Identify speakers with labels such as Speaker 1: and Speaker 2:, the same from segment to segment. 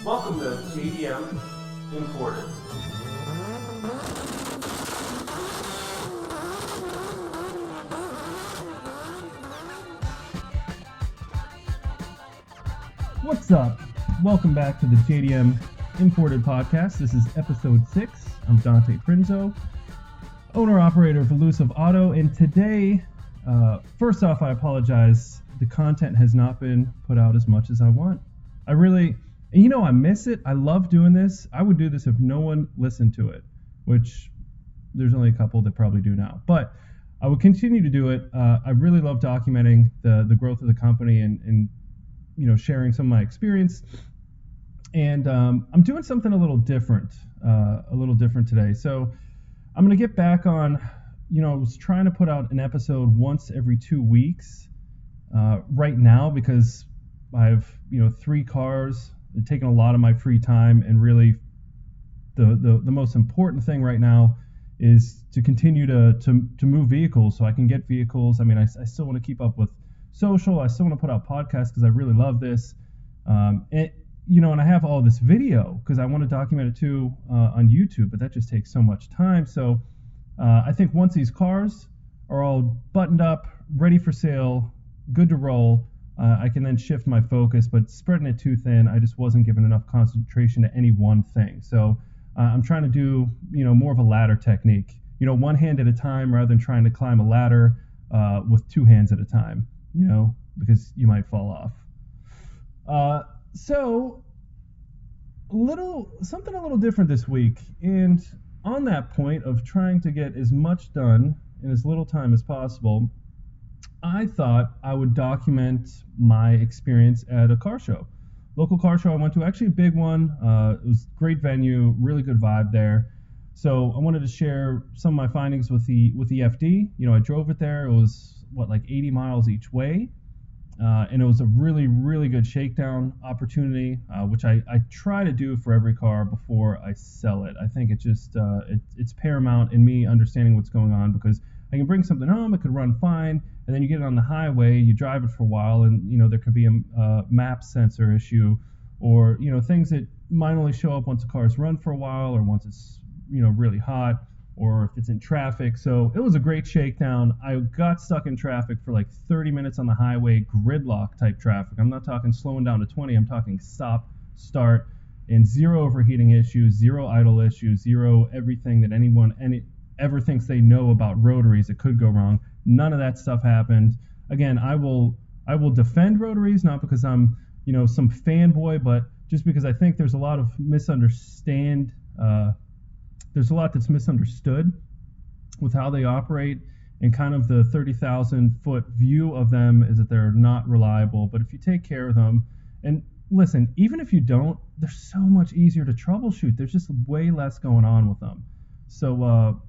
Speaker 1: Welcome to JDM Imported.
Speaker 2: What's up? Welcome back to the JDM Imported podcast. This is episode 6. I'm Dante Prinzo, owner-operator of Elusive Auto, and today, first off, I apologize. The content has not been put out as much as I want. I miss it. I love doing this. I would do this if no one listened to it, which there's only a couple that probably do now. But I would continue to do it. I really love documenting the growth of the company and sharing some of my experience. And I'm doing something a little different today. So I'm going to get back on, I was trying to put out an episode once every 2 weeks right now because I have, 3 cars. It's taking a lot of my free time, and really the most important thing right now is to continue to move vehicles so I can get vehicles. I mean, I still want to keep up with social. I still want to put out podcasts because I really love this. And I have all this video because I want to document it too on YouTube, but that just takes so much time. So I think once these cars are all buttoned up, ready for sale, good to roll, I can then shift my focus, but spreading it too thin, I just wasn't given enough concentration to any one thing. So I'm trying to do, more of a ladder technique, one hand at a time rather than trying to climb a ladder with 2 hands at a time, because you might fall off. So something a little different this week. And on that point of trying to get as much done in as little time as possible, I thought I would document my experience at a car show. Local car show I went to, actually a big one. It was a great venue, really good vibe there. So I wanted to share some of my findings with the FD. I drove it there. It was, 80 miles each way. And it was a really, really good shakedown opportunity, which I try to do for every car before I sell it. I think it's just, it's paramount in me understanding what's going on, because I can bring something home, it could run fine, and then you get it on the highway, you drive it for a while, and there could be a map sensor issue, or things that might only show up once a car's run for a while, or once it's really hot, or if it's in traffic. So it was a great shakedown. I got stuck in traffic for 30 minutes on the highway, gridlock type traffic. I'm not talking slowing down to 20, I'm talking stop, start, and 0 overheating issues, 0 idle issues, 0 everything that anyone ever thinks they know about rotaries that could go wrong. None of that stuff happened. Again, I will defend rotaries, not because I'm some fanboy, but just because I think there's a lot of there's a lot that's misunderstood with how they operate, and kind of the 30,000 foot view of them is that they're not reliable. But if you take care of them, and listen, even if you don't, they're so much easier to troubleshoot. There's just way less going on with them. So,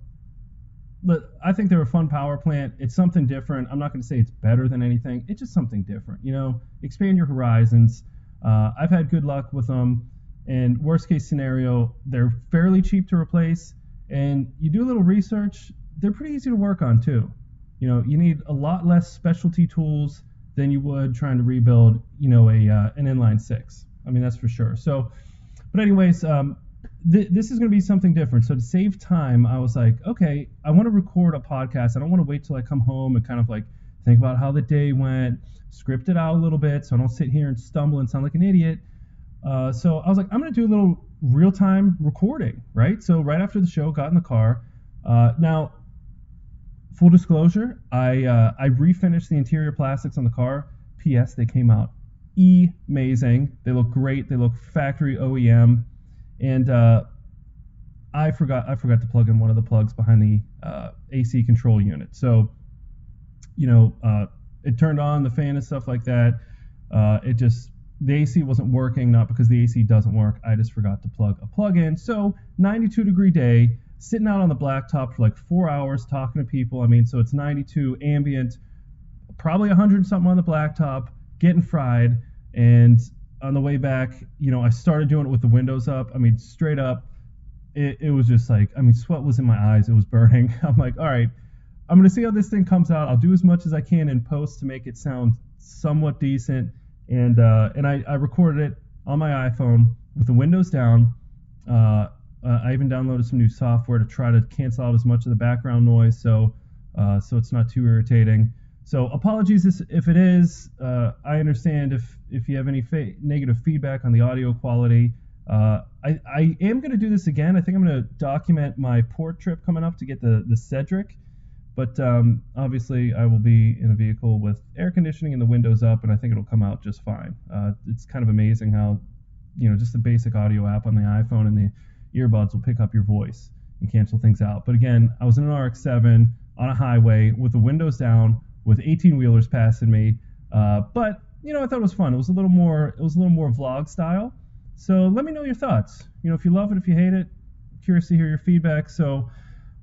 Speaker 2: but I think they're a fun power plant. It's something different. I'm not going to say it's better than anything. It's just something different. Expand your horizons. I've had good luck with them. And worst case scenario, they're fairly cheap to replace. And you do a little research, they're pretty easy to work on too. You need a lot less specialty tools than you would trying to rebuild, an inline 6. I mean, that's for sure. So, but anyways, this is going to be something different. So to save time, I was like, okay, I want to record a podcast. I don't want to wait till I come home and kind of think about how the day went, script it out a little bit so I don't sit here and stumble and sound like an idiot. So I was like, I'm going to do a little real-time recording, right? So right after the show, got in the car. Now, full disclosure, I refinished the interior plastics on the car. P.S. They came out amazing. They look great. They look factory OEM. And I forgot to plug in one of the plugs behind the AC control unit. So, it turned on the fan and stuff like that. The AC wasn't working, not because the AC doesn't work. I just forgot to plug a plug in. So 92-degree day, sitting out on the blacktop for 4 hours talking to people. I mean, so it's 92 ambient, probably 100 something on the blacktop, getting fried. And on the way back, I started doing it with the windows up. I mean, straight up, it was just sweat was in my eyes. It was burning. I'm like, all right, I'm gonna see how this thing comes out. I'll do as much as I can in post to make it sound somewhat decent, and I recorded it on my iPhone with the windows down. I even downloaded some new software to try to cancel out as much of the background noise, so it's not too irritating. So apologies if it is. I understand if you have any negative feedback on the audio quality. I am going to do this again. I think I'm going to document my port trip coming up to get the Cedric. But obviously, I will be in a vehicle with air conditioning and the windows up, and I think it'll come out just fine. It's kind of amazing how, just the basic audio app on the iPhone and the earbuds will pick up your voice and cancel things out. But again, I was in an RX-7 on a highway with the windows down, with 18-wheelers passing me. But I thought it was fun. It was a little more vlog style. So let me know your thoughts. If you love it, if you hate it, curious to hear your feedback. So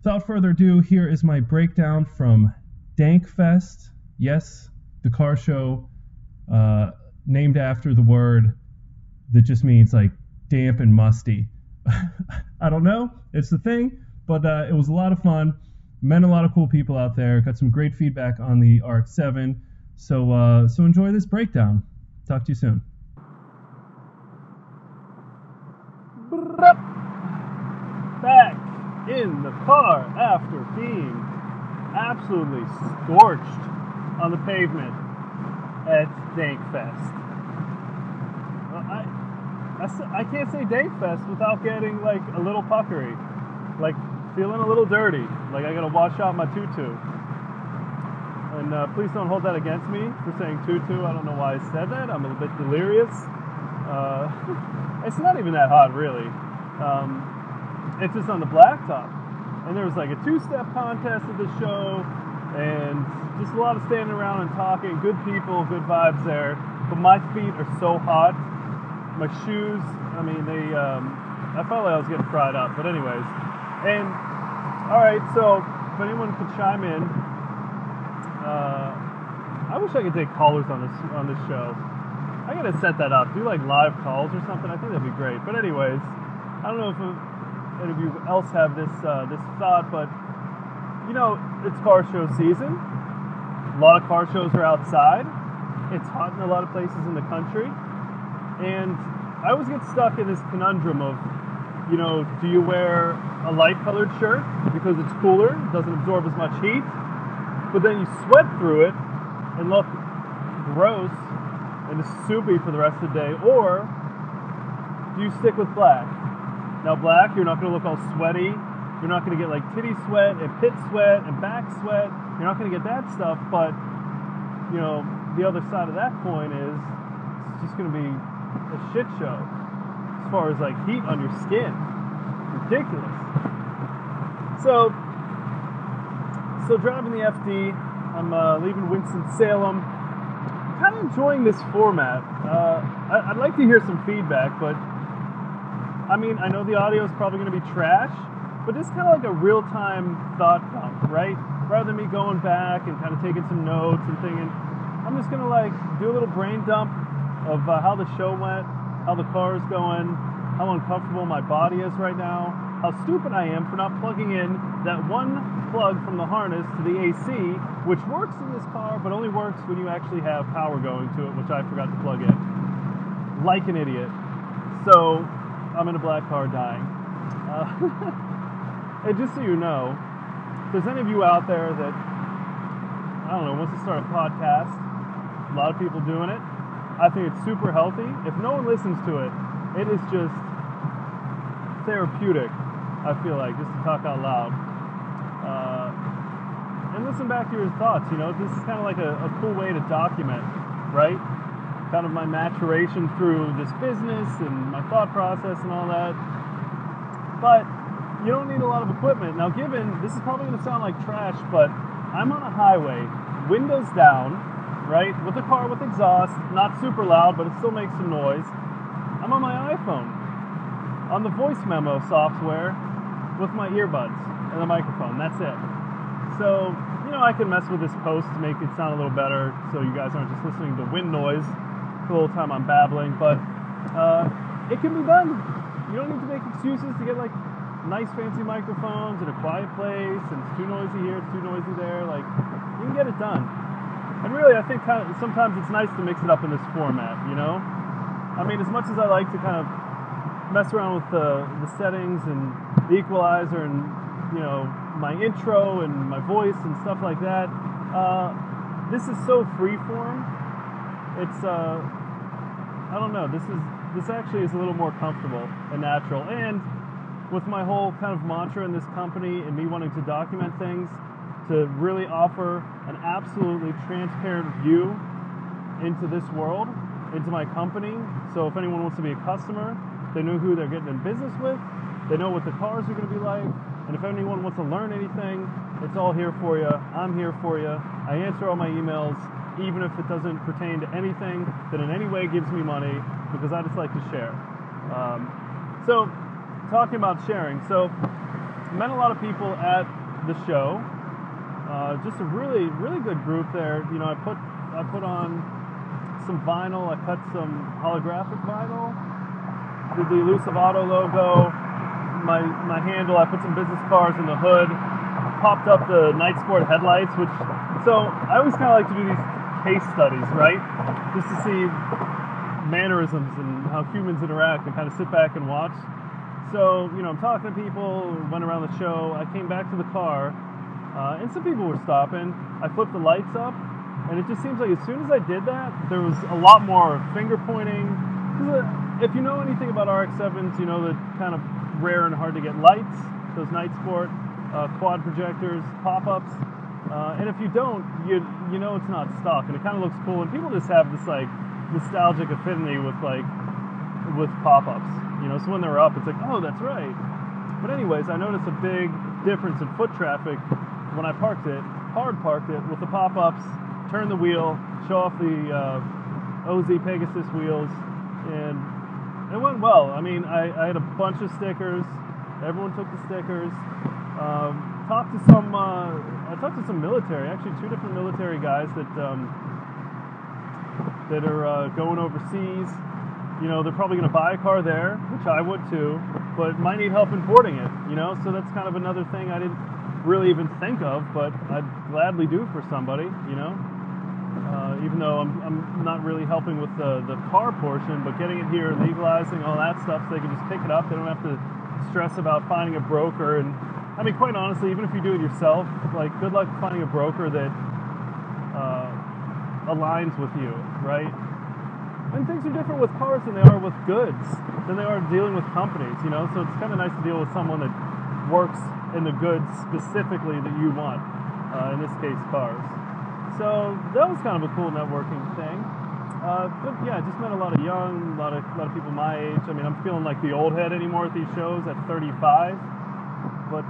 Speaker 2: without further ado, here is my breakdown from Dankfest. Yes, the car show named after the word that just means like damp and musty. I don't know. It's the thing, but it was a lot of fun. Met a lot of cool people out there. Got some great feedback on the RX-7. So enjoy this breakdown. Talk to you soon. Back in the car after being absolutely scorched on the pavement at Dankfest. I can't say Dankfest without getting like a little puckery, like feeling a little dirty, like I gotta wash out my tutu. And please don't hold that against me for saying tutu. I don't know why I said that. I'm a bit delirious. It's not even that hot, really. It's just on the blacktop. And there was like a two-step contest at the show, and just a lot of standing around and talking. Good people, good vibes there. But my feet are so hot. My shoes, I felt like I was getting fried up. But anyways, and all right, so if anyone could chime in, I wish I could take callers on this show. I gotta set that up. Do like live calls or something. I think that'd be great. But anyways, I don't know if any of you else have this thought, but it's car show season. A lot of car shows are outside. It's hot in a lot of places in the country. And I always get stuck in this conundrum of, do you wear a light-colored shirt because it's cooler, doesn't absorb as much heat, but then you sweat through it and look gross and just soupy for the rest of the day, or do you stick with black? Now black, you're not going to look all sweaty, you're not going to get like titty sweat and pit sweat and back sweat, you're not going to get that stuff, but, the other side of that coin is it's just going to be a shit show as far as like heat on your skin. Ridiculous. So driving the FD, I'm leaving Winston-Salem. Kind of enjoying this format. I'd like to hear some feedback, but I know the audio is probably going to be trash, but it's kind of like a real-time thought dump, right? Rather than me going back and kind of taking some notes and thinking, I'm just going to like do a little brain dump of how the show went, how the car is going, how uncomfortable my body is right now, how stupid I am for not plugging in that one plug from the harness to the AC, which works in this car, but only works when you actually have power going to it, which I forgot to plug in. Like an idiot. So, I'm in a black car dying. And just so you know, if there's any of you out there that, wants to start a podcast, a lot of people doing it, I think it's super healthy. If no one listens to it, it is just therapeutic, I feel like, just to talk out loud. And listen back to your thoughts, this is kind of like a cool way to document, right? Kind of my maturation through this business and my thought process and all that. But you don't need a lot of equipment. Now given, this is probably going to sound like trash, but I'm on a highway, windows down, right, with a car with exhaust, not super loud, but it still makes some noise. I'm on my iPhone, on the voice memo software, with my earbuds and the microphone. That's it. So, I can mess with this post to make it sound a little better, so you guys aren't just listening to wind noise the whole time I'm babbling, but it can be done. You don't need to make excuses to get like nice fancy microphones in a quiet place, and it's too noisy here, it's too noisy there. Like, you can get it done. And really, I think sometimes it's nice to mix it up in this format, you know? I mean, as much as I like to kind of mess around with the settings and the equalizer and, you know, my intro and my voice and stuff like that, this is so freeform. It's, I don't know, this actually is a little more comfortable and natural. And with my whole kind of mantra in this company and me wanting to document things, to really offer an absolutely transparent view into this world, into my company. So if anyone wants to be a customer, they know who they're getting in business with, they know what the cars are going to be like, and if anyone wants to learn anything, it's all here for you. I'm here for you. I answer all my emails, even if it doesn't pertain to anything that in any way gives me money, because I just like to share. So, talking about sharing, so met a lot of people at the show. Just a really, really good group there. You know, I put on some vinyl. I cut some holographic vinyl. Did the Elusive Auto logo. My handle. I put some business cards in the hood. Popped up the Night Sport headlights. So I always kind of like to do these case studies, right? Just to see mannerisms and how humans interact, and kind of sit back and watch. So, you know, I'm talking to people. Went around the show. I came back to the car. And some people were stopping. I flipped the lights up, and it just seems like as soon as I did that, there was a lot more finger pointing. If you know anything about RX-7s, you know the kind of rare and hard to get lights, those Night Sport quad projectors, pop-ups. And if you don't, you know it's not stock, and it kind of looks cool. And people just have this like nostalgic affinity with pop-ups. You know, so when they're up, it's like, oh, that's right. But anyways, I noticed a big difference in foot traffic when I hard parked it with the pop-ups, turn the wheel, show off the OZ Pegasus wheels, and it went well. I mean, I had a bunch of stickers. Everyone took the stickers. I talked to some military, actually 2 different military guys that are going overseas. You know, they're probably going to buy a car there, which I would too, but might need help importing it, you know, so that's kind of another thing I didn't really even think of, but I'd gladly do for somebody, you know, even though I'm not really helping with the car portion, but getting it here, legalizing all that stuff, so they can just pick it up. They don't have to stress about finding a broker. And I mean, quite honestly, even if you do it yourself, like, good luck finding a broker that aligns with you, right? And things are different with cars than they are with goods, than they are dealing with companies, you know? So it's kind of nice to deal with someone that works in the goods specifically that you want, in this case, cars. So that was kind of a cool networking thing. But yeah, I just met a lot of young, a lot of people my age. I mean, I'm feeling like the old head anymore at these shows at 35. But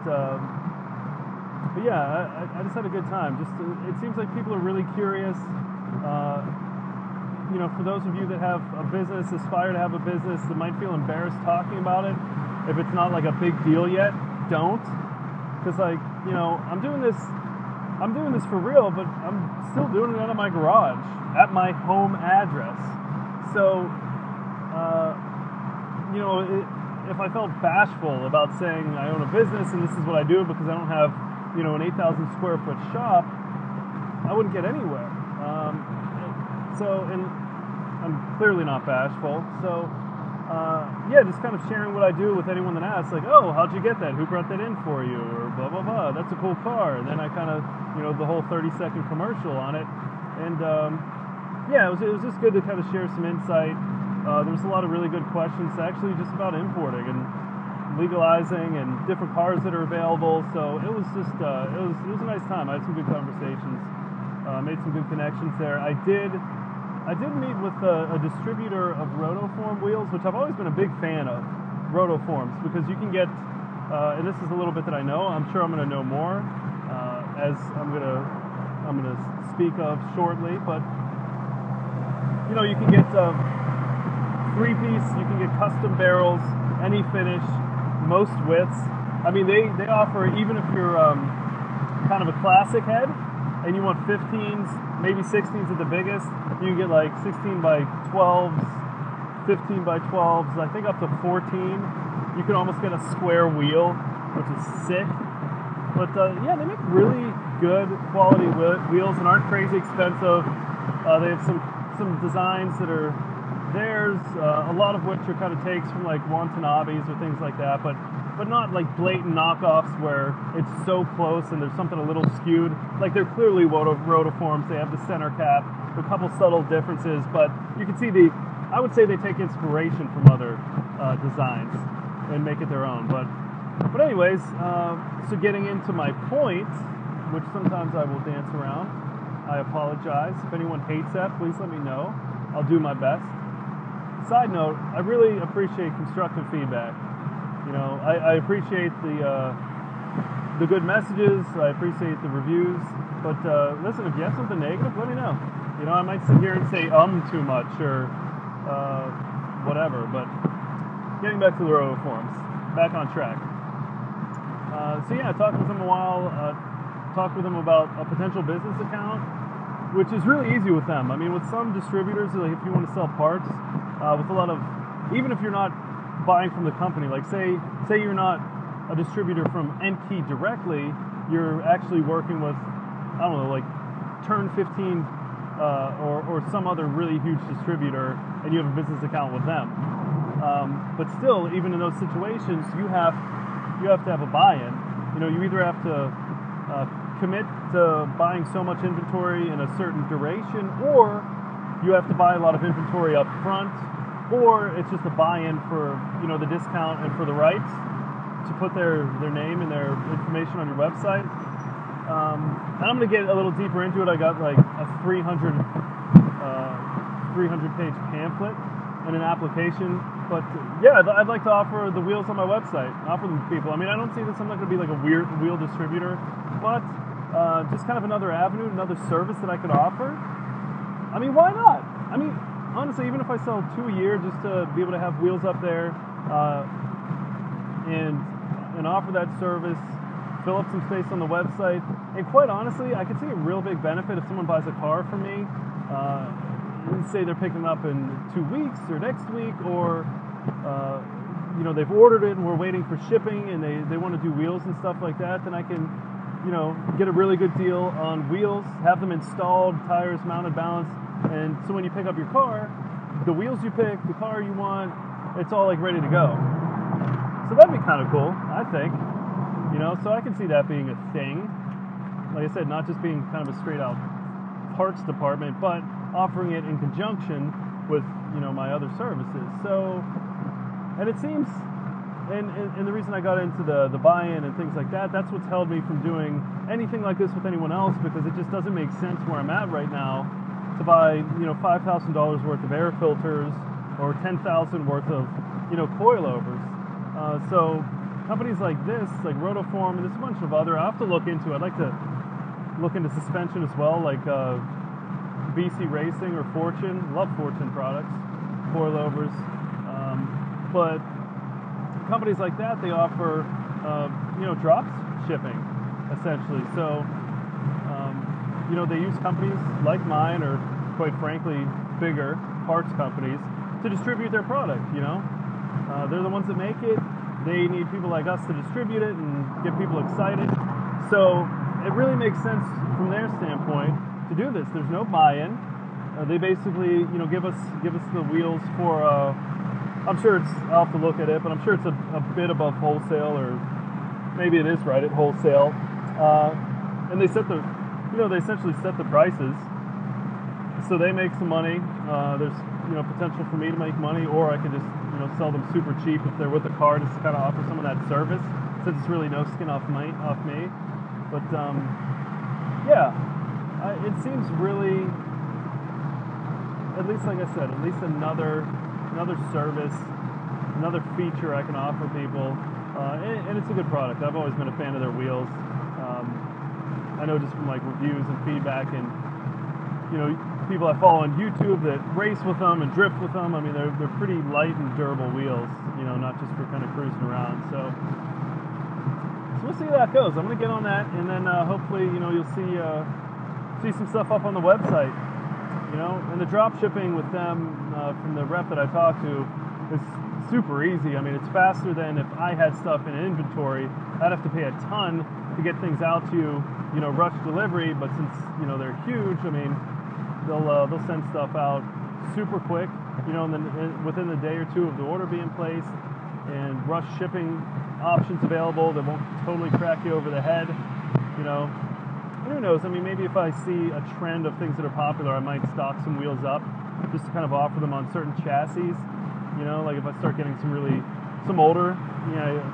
Speaker 2: yeah, I just had a good time. It seems like people are really curious. You know, for those of you that have a business, aspire to have a business, that might feel embarrassed talking about it, if it's not like a big deal yet, don't. Because, like, you know, I'm doing this for real, but I'm still doing it out of my garage, at my home address. So, you know, if I felt bashful about saying I own a business and this is what I do because I don't have, you know, an 8,000 square foot shop, I wouldn't get anywhere. And I'm clearly not bashful. So, yeah, just kind of sharing what I do with anyone that asks, like, oh, how'd you get that? Who brought that in for you? Or blah, blah, blah. That's a cool car. And then I kind of, you know, the whole 30-second commercial on it. And, yeah, it was just good to kind of share some insight. There was a lot of really good questions, actually, just about importing and legalizing and different cars that are available. So it was just, it was a nice time. I had some good conversations. Made some good connections there. I did meet with a distributor of rotoform wheels, which I've always been a big fan of, rotoforms, because you can get, and this is a little bit that I know, I'm sure I'm going to know more, as I'm going to speak of shortly, but, you know, you can get 3-piece, you can get custom barrels, any finish, most widths. I mean, they offer, even if you're kind of a classic head, and you want 15s, maybe 16s at the biggest, you can get like 16 by 12s, 15 by 12s, I think up to 14. You can almost get a square wheel, which is sick. But yeah, they make really good quality wheels and aren't crazy expensive. They have some designs that are theirs, a lot of which are kind of takes from like Watanabes or things like that, but not like blatant knockoffs where it's so close and there's something a little skewed. Like they're clearly rotiforms. They have the center cap, a couple subtle differences, but you can see I would say they take inspiration from other designs and make it their own. But anyways, so getting into my point, which sometimes I will dance around. I apologize. If anyone hates that, please let me know. I'll do my best. Side note, I really appreciate constructive feedback. You know, I appreciate the good messages. I appreciate the reviews. But listen, if you have something negative, let me know. You know, I might sit here and say too much or whatever. But getting back to the rotiforms, back on track. So yeah, I talked with them a while. Talked with them about a potential business account, which is really easy with them. I mean, with some distributors, like if you want to sell parts, with a lot of, even if you're not buying from the company, like say you're not a distributor from Enkey directly, you're actually working with, I don't know, like Turn 15 or some other really huge distributor, and you have a business account with them. But still, even in those situations, you have to have a buy-in. You know, you either have to commit to buying so much inventory in a certain duration, or you have to buy a lot of inventory up front, or it's just a buy-in for, you know, the discount and for the rights to put their name and their information on your website. And I'm going to get a little deeper into it. I got like a 300 page pamphlet and an application. But yeah, I'd like to offer the wheels on my website, offer them to people. I mean, I don't see this, I'm not going to be like a weird wheel distributor, but just kind of another avenue, another service that I could offer. I mean, why not? I mean, honestly, even if I sell 2 a year just to be able to have wheels up there and offer that service, fill up some space on the website, and quite honestly, I could see a real big benefit if someone buys a car from me. Say they're picking up in 2 weeks or next week, or you know, they've ordered it and we're waiting for shipping and they want to do wheels and stuff like that, then I can, you know, get a really good deal on wheels, have them installed, tires mounted, balanced, and so when you pick up your car, the wheels you pick, the car you want, it's all like ready to go. So that'd be kind of cool, I think. You know, so I can see that being a thing. Like I said, not just being kind of a straight out parts department, but offering it in conjunction with, you know, my other services. So, and it seems, and the reason I got into the buy-in and things like that, that's what's held me from doing anything like this with anyone else, because it just doesn't make sense where I'm at right now to buy, you know, $5,000 worth of air filters or $10,000 worth of, you know, coilovers. So companies like this, like Rotoform, and there's a bunch of other, I'll have to look into. I'd like to look into suspension as well, like BC Racing or Fortune. Love Fortune products, coilovers. But companies like that, they offer, you know, drop shipping, essentially. So, you know, they use companies like mine, or quite frankly, bigger parts companies, to distribute their product, you know. They're the ones that make it. They need people like us to distribute it and get people excited. So it really makes sense from their standpoint to do this. There's no buy-in. They basically, you know, give us the wheels for, I'm sure it's, I'll have to look at it, but I'm sure it's a bit above wholesale, or maybe it is right at wholesale. And they set the, you know, they essentially set the prices. So they make some money. There's, you know, potential for me to make money, or I could just, you know, sell them super cheap if they're with a car, just to kind of offer some of that service, since it's really no skin off me. But yeah, it seems really, at least like I said, at least another service, another feature I can offer people, and it's a good product. I've always been a fan of their wheels. I know just from like reviews and feedback, and you know, people I follow on YouTube that race with them and drift with them. I mean, they're pretty light and durable wheels, you know, not just for kind of cruising around. So we'll see how that goes. I'm gonna get on that, and then hopefully, you know, you'll see some stuff up on the website. You know, and the drop shipping with them from the rep that I talked to is super easy. I mean, it's faster than if I had stuff in inventory. I'd have to pay a ton to get things out to you, rush delivery. But since they're huge, I mean, they'll send stuff out super quick, and then within a day or two of the order being placed, and rush shipping options available that won't totally crack you over the head, And who knows? I mean, maybe if I see a trend of things that are popular, I might stock some wheels up just to kind of offer them on certain chassis. Like if I start getting some older,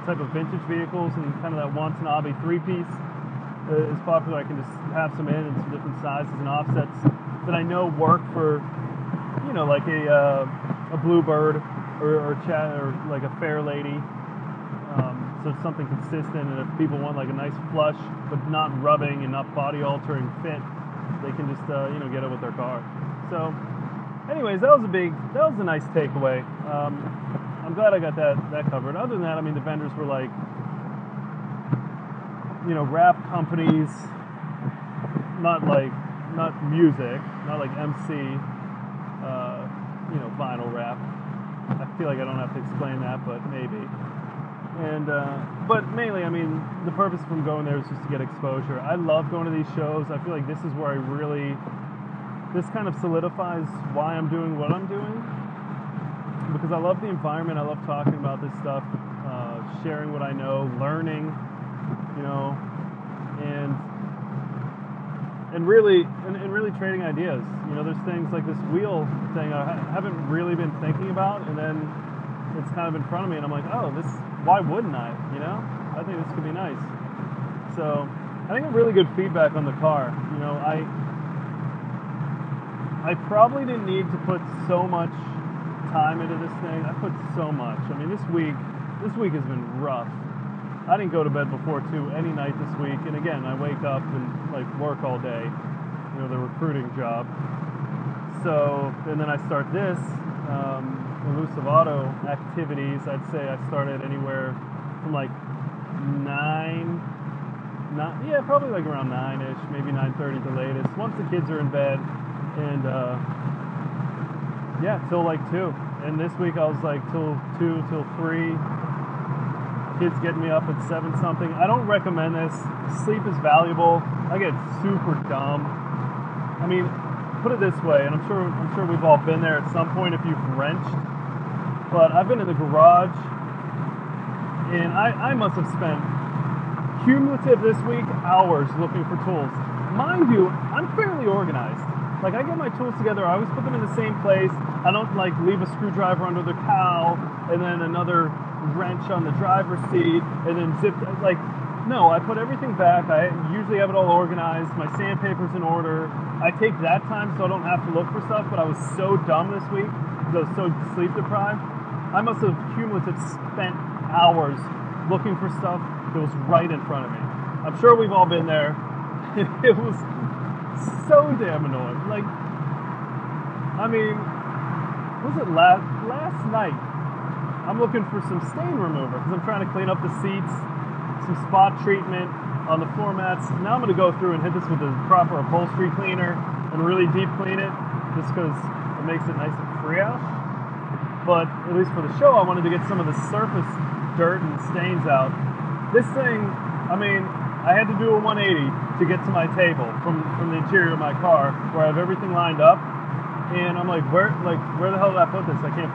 Speaker 2: type of vintage vehicles, and kind of that Watanabe 3-piece is popular, I can just have some in some different sizes and offsets that I know work for, like a Bluebird or like a Fair Lady. So it's something consistent, and if people want like a nice flush but not rubbing and not body altering fit, they can just get it with their car. So anyways, that was a nice takeaway. I'm glad I got that covered. Other than that, I mean, the vendors were like, rap companies, not music, not like MC, vinyl rap. I feel like I don't have to explain that, but maybe. And but mainly, I mean, the purpose from going there is just to get exposure. I love going to these shows. I feel like this is where this kind of solidifies why I'm doing what I'm doing, because I love the environment. I love talking about this stuff, sharing what I know, learning, and really trading ideas. There's things like this wheel thing I haven't really been thinking about, and then it's kind of in front of me, and I'm like, oh, why wouldn't I? I think this could be nice. So I think a really good feedback on the car. I probably didn't need to put so much time into this thing. I put so much. I mean, this week has been rough. I didn't go to bed before 2 any night this week, and again, I wake up and work all day, the recruiting job. So, and then I start this elusive auto activities. I'd say I started anywhere from 9, probably around 9-ish, maybe 9:30 the latest. Once the kids are in bed, and till 2. And this week I was till 2, till 3. Kids getting me up at 7 something. I don't recommend this. Sleep is valuable. I get super dumb. I mean, put it this way, and I'm sure we've all been there at some point if you've wrenched. But I've been in the garage, and I must have spent cumulative this week hours looking for tools. Mind you, I'm fairly organized. I get my tools together, I always put them in the same place. I don't leave a screwdriver under the cowl and then another wrench on the driver's seat and then zip. No, I put everything back. I usually have it all organized. My sandpaper's in order. I take that time so I don't have to look for stuff, but I was so dumb this week because I was so sleep deprived. I must have cumulatively spent hours looking for stuff that was right in front of me. I'm sure we've all been there. It was so damn annoying. Was it last night? I'm looking for some stain remover because I'm trying to clean up the seats, some spot treatment on the floor mats. Now I'm going to go through and hit this with the proper upholstery cleaner and really deep clean it, just because it makes it nice and free out. But at least for the show, I wanted to get some of the surface dirt and stains out. This thing, I had to do a 180 to get to my table from the interior of my car, where I have everything lined up. And I'm where the hell did I put this? I can't.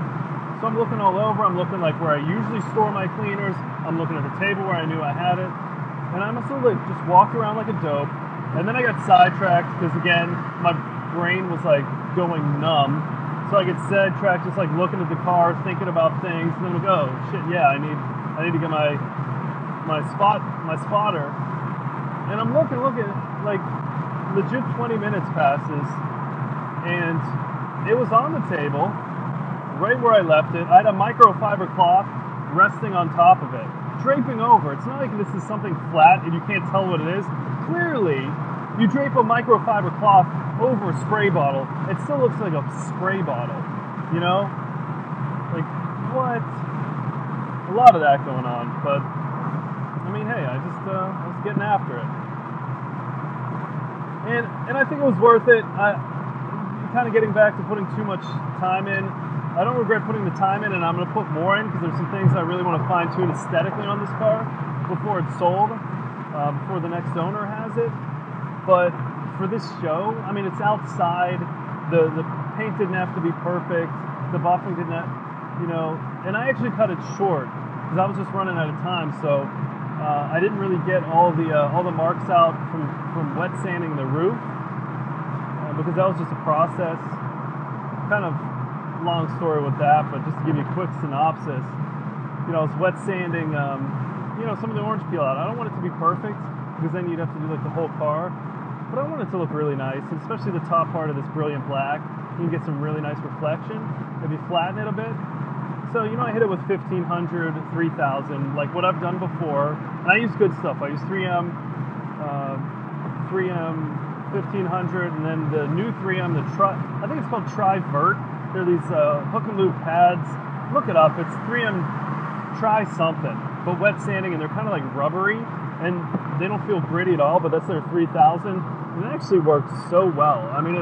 Speaker 2: So I'm looking all over. I'm looking where I usually store my cleaners. I'm looking at the table where I knew I had it. And I must have just walked around like a dope. And then I got sidetracked because, again, my brain was going numb. So I get sidetracked just looking at the car, thinking about things. And then oh shit, yeah, I need to get my spotter. And I'm looking, legit 20 minutes passes, and it was on the table, right where I left it. I had a microfiber cloth resting on top of it, draping over. It's not like this is something flat and you can't tell what it is. Clearly, you drape a microfiber cloth over a spray bottle, it still looks like a spray bottle, what? A lot of that going on, but hey, I was getting after it. And I think it was worth it. Kind of getting back to putting too much time in. I don't regret putting the time in, and I'm going to put more in because there's some things I really want to fine tune aesthetically on this car before it's sold, before the next owner has it. But for this show, I mean, it's outside. The paint didn't have to be perfect. The buffing didn't have, and I actually cut it short because I was just running out of time. So I didn't really get all the marks out from wet sanding the roof because that was just a process. Kind of long story with that, but just to give you a quick synopsis, I was wet sanding, some of the orange peel out. I don't want it to be perfect because then you'd have to do like the whole car, but I want it to look really nice, and especially the top part of this brilliant black. You can get some really nice reflection if you flatten it a bit. So, I hit it with 1500, 3000, like what I've done before, and I use good stuff. I use 3M, 1500, and then the new 3M, I think it's called Tri-Vert. They're these hook and loop pads. Look it up. It's 3M Try something, but wet sanding, and they're kind of like rubbery, and they don't feel gritty at all, but that's their 3000, and it actually works so well. I mean,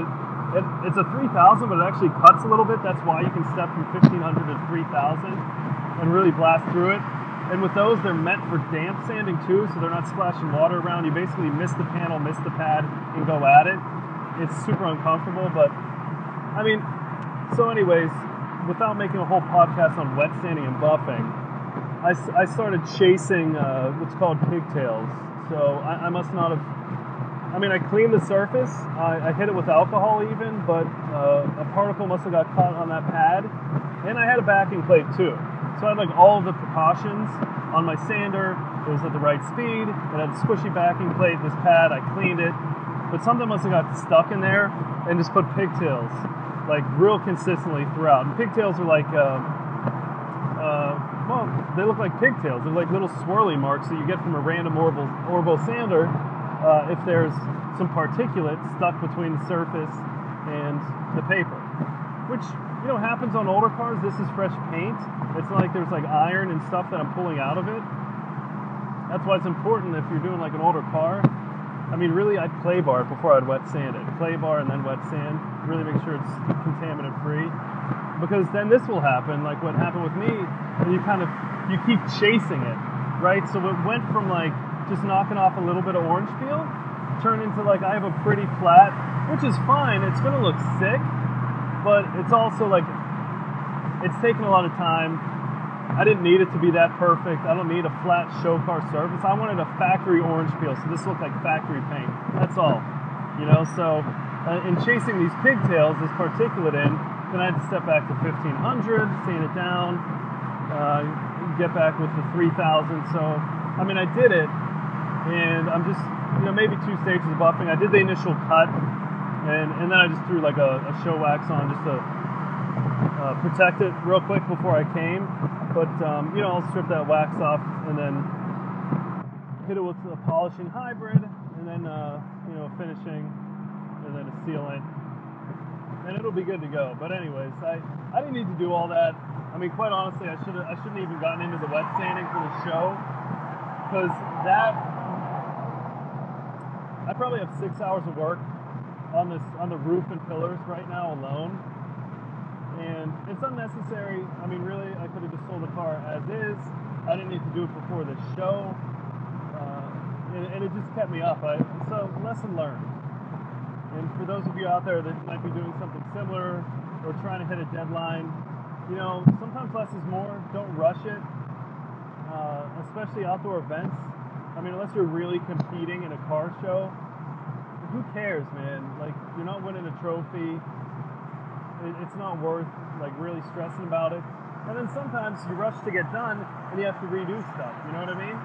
Speaker 2: it's a 3000, but it actually cuts a little bit. That's why you can step from 1500 to 3000 and really blast through it. And with those, they're meant for damp sanding too, so they're not splashing water around. You basically miss the panel, miss the pad, and go at it. It's super uncomfortable, but I mean, so anyways, without making a whole podcast on wet sanding and buffing, I started chasing what's called pigtails. So I must not have, I cleaned the surface, I hit it with alcohol even, but a particle must have got caught on that pad, and I had a backing plate too. So I had like all of the precautions on my sander. It was at the right speed, it had a squishy backing plate, this pad, I cleaned it, but something must have got stuck in there and just put pigtails, like real consistently throughout. And pigtails are like, well, they look like pigtails. They're like little swirly marks that you get from a random orbital sander if there's some particulate stuck between the surface and the paper, which happens on older cars. This is fresh paint. It's not like there's like iron and stuff that I'm pulling out of it. That's why it's important if you're doing like an older car. Really, I'd clay bar it before I'd wet sand it. Clay bar and then wet sand. Really make sure it's contaminant free, because then this will happen, like what happened with me. And you keep chasing it, right? So it went from like just knocking off a little bit of orange peel, turned into like I have a pretty flat, which is fine. It's gonna look sick, but it's also like it's taken a lot of time. I didn't need it to be that perfect. I don't need a flat show car surface. I wanted a factory orange peel, so this looked like factory paint. That's all, So in chasing these pigtails, this particulate in, then I had to step back to 1500, sand it down, get back with the 3000. So I did it, and I'm just maybe 2 stages of buffing. I did the initial cut, and then I just threw like a show wax on just to protect it real quick before I came. But I'll strip that wax off and then hit it with a polishing hybrid, and then finishing, and then a sealant, and it'll be good to go. But anyways, I didn't need to do all that. Quite honestly, I shouldn't even gotten into the wet sanding for the show, because I probably have 6 hours of work on the roof and pillars right now alone. And it's unnecessary. Really, I could have just sold the car as is. I didn't need to do it before the show, and it just kept me up. So lesson learned. And for those of you out there that might be doing something similar or trying to hit a deadline, sometimes less is more. Don't rush it, especially outdoor events. Unless you're really competing in a car show, who cares, man? Like, you're not winning a trophy. It's not worth like really stressing about it. And then sometimes you rush to get done and you have to redo stuff, you know what I mean?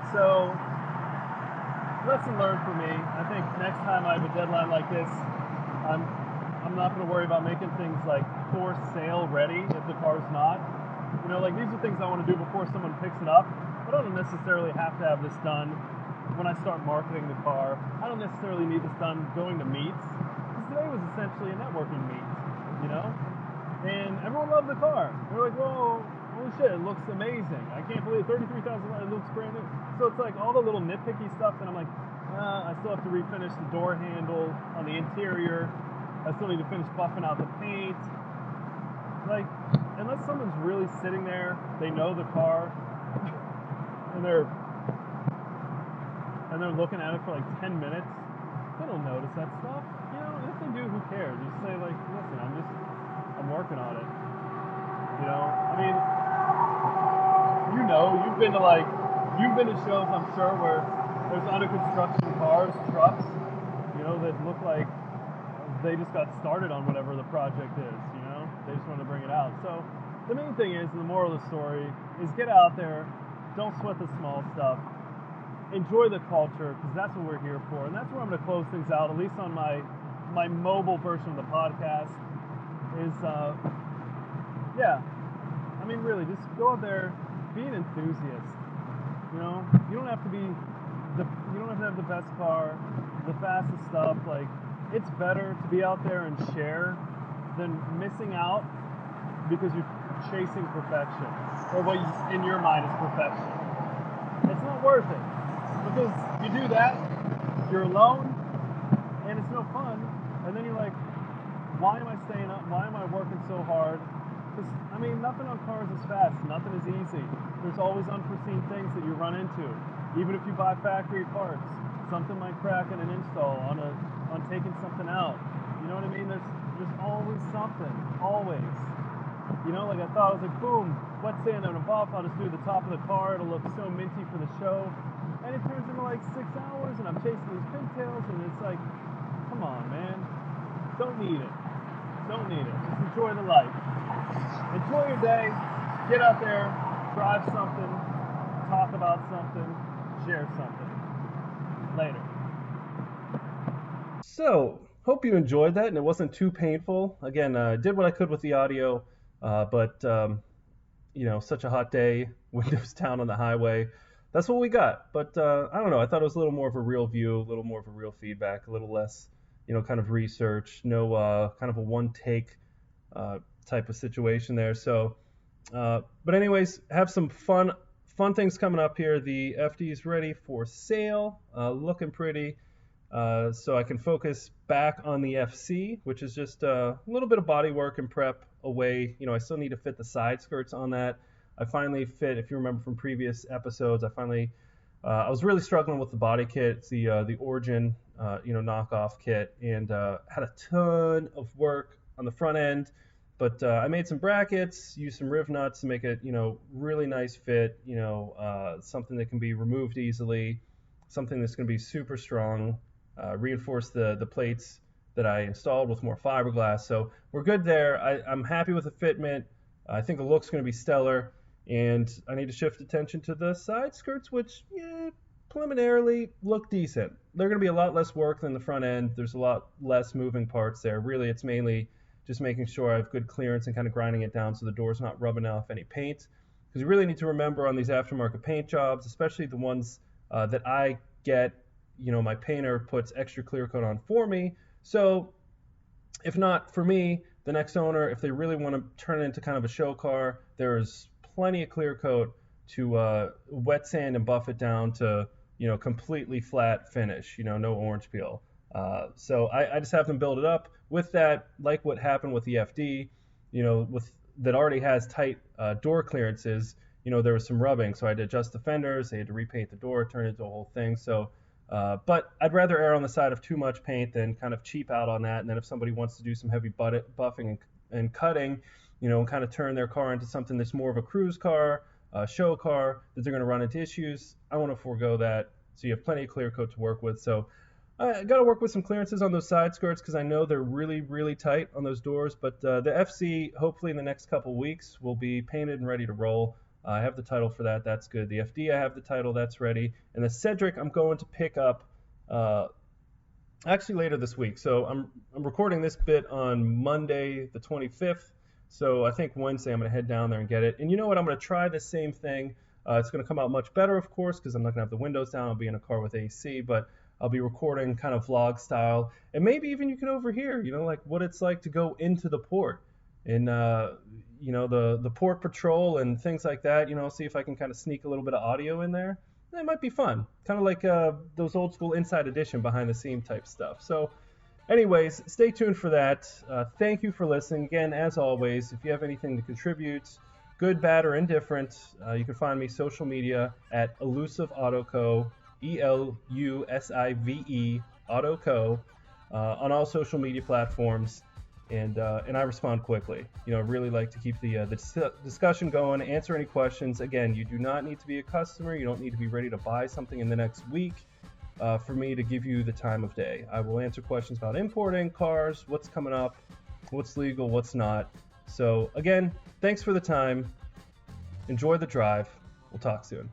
Speaker 2: So lesson learned for me. I think next time I have a deadline like this, I'm not going to worry about making things like for sale ready if the car's not. Like these are things I want to do before someone picks it up, but I don't necessarily have to have this done when I start marketing the car. I don't necessarily need this done going to meets. Today was essentially a networking meet, and everyone loved the car. They were like, whoa, holy shit, it looks amazing. I can't believe $33,000, it looks brand new. So it's like all the little nitpicky stuff that I'm like, I still have to refinish the door handle on the interior. I still need to finish buffing out the paint. like, unless someone's really sitting there, they know the car, and they're looking at it for like 10 minutes, they don't notice that stuff. You know, and if they do, who cares? Just say like, listen, I'm working on it. You know, I mean, you've been to shows, I'm sure, where there's under construction cars, trucks, that look like they just got started on whatever the project is, they just want to bring it out. So the main thing is, the moral of the story is, get out there, don't sweat the small stuff, enjoy the culture, because that's what we're here for. And that's where I'm going to close things out, at least on my mobile version of the podcast, is, I mean, really, just go out there, be an enthusiast. You don't have to have the best car, the fastest stuff. Like, it's better to be out there and share than missing out because you're chasing perfection, or what in your mind is perfection. It's not worth it, because you do that, you're alone, and it's no fun. And then you're like, why am I staying up? Why am I working so hard? Because, I mean, nothing on cars is fast. Nothing is easy. There's always unforeseen things that you run into. Even if you buy factory parts, something might crack in an install on taking something out. You know what I mean? There's always something. Always. Like I thought, I was like, boom, wet sand on a buff. I'll just do the top of the car. It'll look so minty for the show. And it turns into like 6 hours, and I'm chasing these pigtails, and it's like, come on, man. Don't need it. Don't need it. Just enjoy the life. Enjoy your day. Get out there. Drive something. Talk about something. Share something. Later. So, hope you enjoyed that and it wasn't too painful. Again, I did what I could with the audio, but such a hot day, windows down on the highway. That's what we got. But I don't know. I thought it was a little more of a real view, a little more of a real feedback, a little less, kind of research, no kind of a one take type of situation there. So, but anyways, have some fun things coming up here. The FD is ready for sale, looking pretty. So I can focus back on the FC, which is just a little bit of body work and prep away. I still need to fit the side skirts on that. I finally fit, if you remember from previous episodes, I was really struggling with the body kit. It's the Origin, knockoff kit, and had a ton of work on the front end. But I made some brackets, used some riv nuts to make it, really nice fit, something that can be removed easily, something that's going to be super strong, reinforce the plates that I installed with more fiberglass. So we're good there. I'm happy with the fitment. I think the look's going to be stellar, and I need to shift attention to the side skirts, which preliminarily look decent. They're going to be a lot less work than the front end. There's a lot less moving parts there. Really, it's mainly just making sure I have good clearance and kind of grinding it down so the door's not rubbing off any paint. Because you really need to remember on these aftermarket paint jobs, especially the ones that I get, my painter puts extra clear coat on for me. So if not for me, the next owner, if they really want to turn it into kind of a show car, there's plenty of clear coat to wet sand and buff it down to, completely flat finish, no orange peel. So I just have them build it up with that, like what happened with the FD, with that already has tight door clearances. There was some rubbing, so I had to adjust the fenders, I had to repaint the door, turn it into a whole thing. So, but I'd rather err on the side of too much paint than kind of cheap out on that. And then if somebody wants to do some heavy buffing and cutting, and kind of turn their car into something that's more of a cruise car, show car, that they're going to run into issues, I want to forego that. So you have plenty of clear coat to work with. So I got to work with some clearances on those side skirts because I know they're really, really tight on those doors. But the FC, hopefully in the next couple weeks, will be painted and ready to roll. I have the title for that. That's good. The FD, I have the title. That's ready. And the Cedric, I'm going to pick up actually later this week. So I'm recording this bit on Monday, the 25th. So I think Wednesday I'm going to head down there and get it. And you know what? I'm going to try the same thing. It's going to come out much better, of course, because I'm not going to have the windows down. I'll be in a car with AC, but I'll be recording kind of vlog style. And maybe even you can overhear, like what it's like to go into the port. And, the port patrol and things like that, see if I can kind of sneak a little bit of audio in there. That might be fun. Kind of like those old school Inside Edition behind the scene type stuff. So Anyways, stay tuned for that. Thank you for listening. Again, as always, if you have anything to contribute, good, bad, or indifferent, you can find me social media at Elusive Auto Co. ELUSIVE Auto Co. On all social media platforms, and I respond quickly. I really like to keep the discussion going, answer any questions. Again, you do not need to be a customer. You don't need to be ready to buy something in the next week for me to give you the time of day. I will answer questions about importing cars, what's coming up, what's legal, what's not. So again, thanks for the time. Enjoy the drive. We'll talk soon.